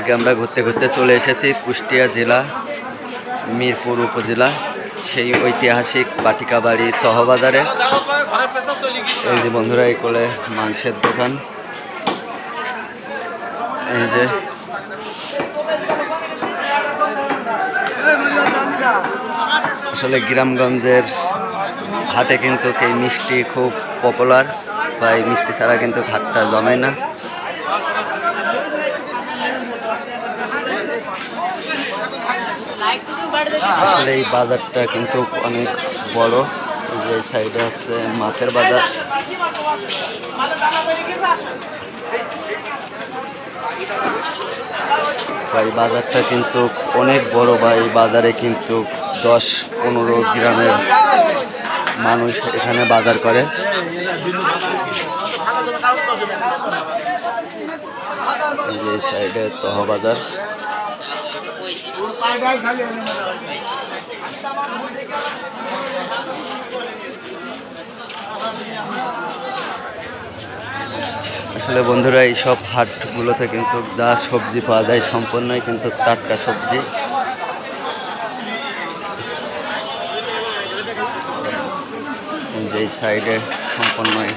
আজকে আমরা ঘুরতে ঘুরতে চলে এসেছি কুষ্টিয়া জেলা মিরপুর উপজেলা সেই ঐতিহাসিক পাটিকাবাড়ি তহবাজারে। এই যে বন্ধুরা, এই কোলে মাংসের দোকান। এই যে আসলে গ্রামগঞ্জের হাটে কিন্তু এই মিষ্টি খুব পপুলার, বা এই মিষ্টি ছাড়া কিন্তু হাটটা জমে না। আসলে এই বাজারটা কিন্তু অনেক বড়। যে সাইডে হচ্ছে মাছের বাজার। এই বাজারটা কিন্তু অনেক বড়, বা এই বাজারে কিন্তু 10-15 গ্রামের মানুষ এখানে বাজার করে। এই যে সাইডে তহবাজার। আসলে বন্ধুরা, এই সব হাটগুলোতে কিন্তু যা সবজি পাওয়া যায় সম্পূর্ণই কিন্তু টাটকা সবজি। যে সাইডে সম্পূর্ণই